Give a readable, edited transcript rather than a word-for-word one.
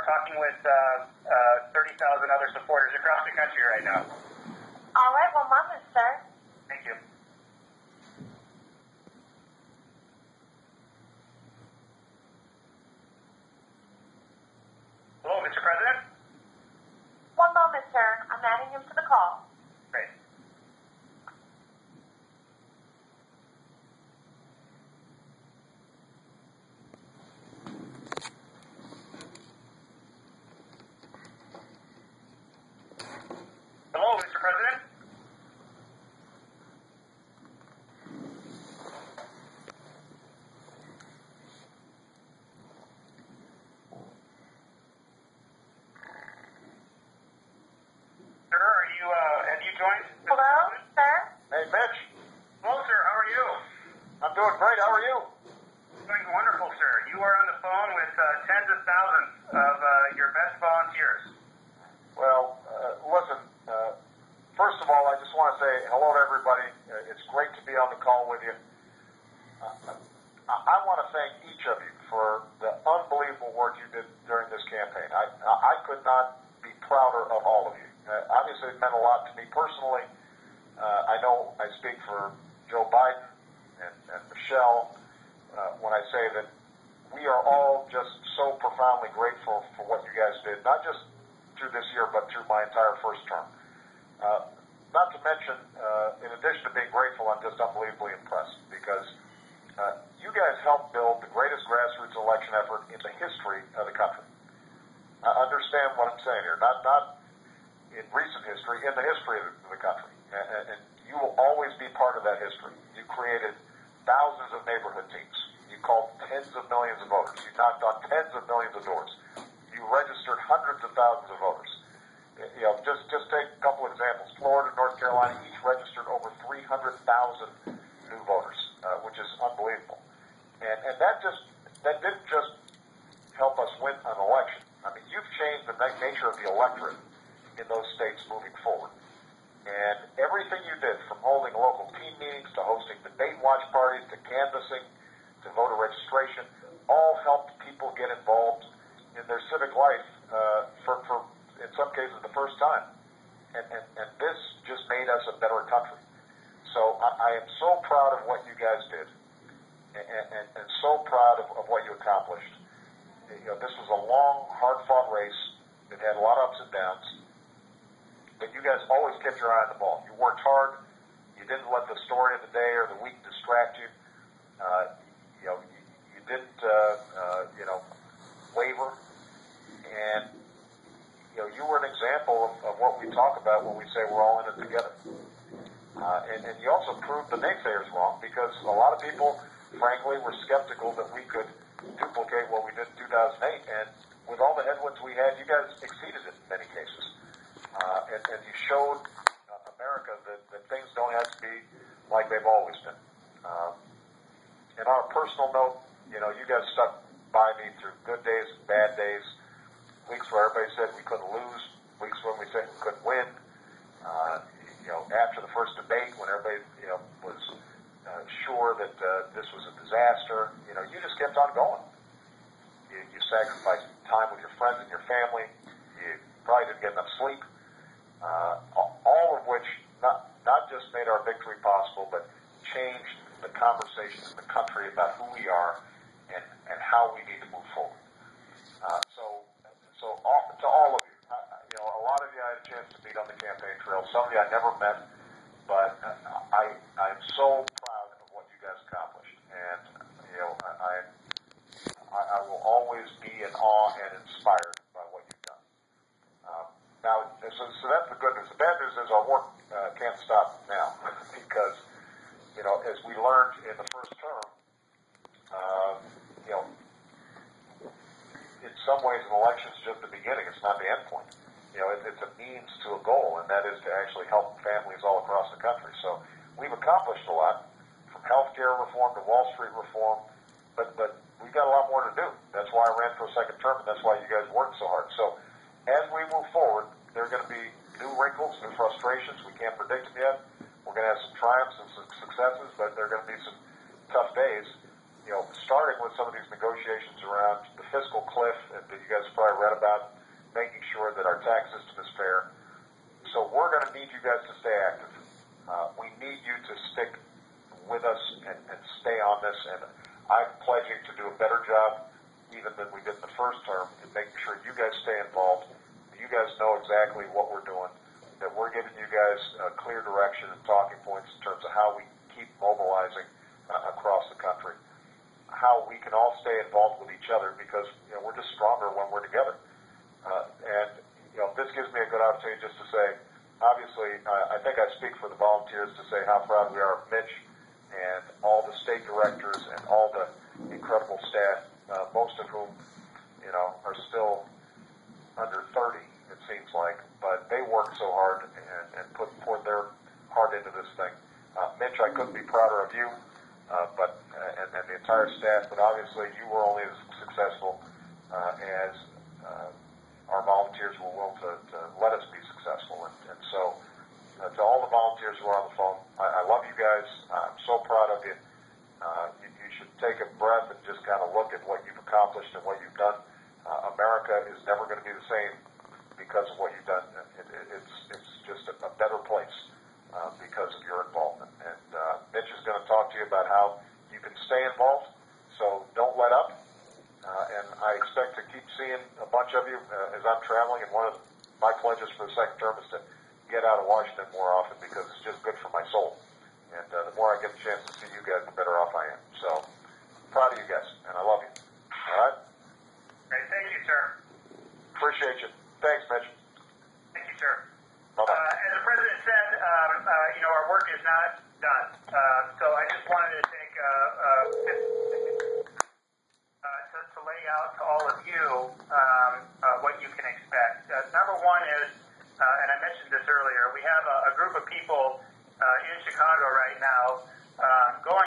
talking with 30,000 other supporters across the country right now. All right, one moment, sir. Thank you. Hello, Mr. President? One moment, sir. I'm adding him to the call. Great. Hello, Mr. President? Sir, have you joined? Hello, sir? Hey, Mitch. Hello, sir. How are you? I'm doing great. How are you? Doing wonderful, sir. You are on the phone with tens of thousands of your best volunteers. Well, listen, first of all, I just want to say hello to everybody. It's great to be on the call with you. I want to thank each of you for the unbelievable work you did during this campaign. I could not be prouder of all of you. Obviously, it meant a lot to me personally. I know I speak for Joe Biden and Michelle when I say that we are all just so profoundly grateful for what you guys did, not just through this year, but through my entire first term. Not to mention, in addition to being grateful, I'm just unbelievably impressed because you guys helped build the greatest grassroots election effort in the history of the country. Understand what I'm saying here. Not in recent history, in the history of the country. And you will always be part of that history. You created thousands of neighborhood teams. You called tens of millions of voters. You knocked on tens of millions of doors. You registered hundreds of thousands of voters. You know, just take a couple examples. Florida and North Carolina each registered over 300,000 new voters, which is unbelievable. And that didn't just help us win an election. I mean, you've changed the nature of the electorate in those states moving forward. And everything you did, from holding local team meetings to hosting debate watch parties to canvassing to voter registration, all helped people get involved in their civic life for in some cases, the first time. And this just made us a better country. So I am so proud of what you guys did and so proud of what you accomplished. You know, this was a long, hard-fought race. It had a lot of ups and downs. But you guys always kept your eye on the ball. You worked hard. You didn't let the story of the day or the week distract you. You didn't, waver. And, you were an example of what we talk about when we say we're all in it together. And you also proved the naysayers wrong because a lot of people, frankly, were skeptical that we could duplicate what we did in 2008. And with all the headwinds we had, you guys exceeded it in many cases. And you showed America that things don't have to be like they've always been. And on a personal note, you guys stuck by me through good days and bad days, weeks where everybody said we couldn't lose, weeks when we said we couldn't win. After the first debate, when everybody, was sure that this was a disaster, you just kept on going. You sacrificed time with your friends and your family. You probably didn't get enough sleep. All of which not just made our victory possible, but changed the conversation in the country about who we are and how we need to move forward. To all of you, a lot of you I had a chance to meet on the campaign trail. Some of you I never met, but I'm so proud of what you guys accomplished, and I will always be in awe and inspired by what you've done. Now, so that's the good news. The bad news is our work can't stop now because, as we learned in the first term, in some ways an election is just the beginning. It's not the end point. It's a means to a goal, and that is to actually help families all across the country. So we've accomplished a lot, from healthcare reform to Wall Street reform, but we've got a lot more to do. That's why I ran for a second term, and that's why you guys worked so hard. So as we move forward, there are going to be new wrinkles, new frustrations. We can't predict them yet. We're going to have some triumphs and some successes, but there are going to be some tough days. starting with some of these negotiations around the fiscal cliff that you guys probably read about, making sure that our tax system is fair. So we're going to need you guys to stay active. We need you to stick with us and stay on this. And I'm pledging to do a better job even than we did in the first term in making sure you guys stay involved. You guys know exactly what we're doing, that we're giving you guys a clear direction and talking points in terms of how we keep mobilizing across the country, how we can all stay involved with each other because we're just stronger when we're together. And this gives me a good opportunity just to say, obviously, I think I speak for the volunteers to say how proud we are of Mitch and all the state directors and all the incredible staff, most of whom are still under 30, it seems like, but they work so hard and poured their heart into this thing. Mitch, I couldn't be prouder of you, and the entire staff, but obviously you were only as successful as our volunteers were willing to let us be successful. And so to all the volunteers who are on the phone, I love you guys. I'm so proud of you. You should take a breath and just kind of look at what you've accomplished and what you've done. America is never going to be the same because of what you've done. It's just a better place because of your involvement. And Mitch is going to talk to you about how you can stay involved. So don't let up. And I expect to keep seeing a bunch of you as I'm traveling. And one of my pledges for the second term is to get out of Washington more often because it's just good for my soul. And the more I get a chance to see you guys, the better off I am. So proud of you guys, and I love you. All right? Great. Thank you, sir. Appreciate you. Thanks, Mitch. Thank you, sir. Bye-bye. As the president said, our work is not done. So I just wanted to take to lay out to all of you what you can expect. Number one is, and I mentioned this earlier, we have a group of people in Chicago right now going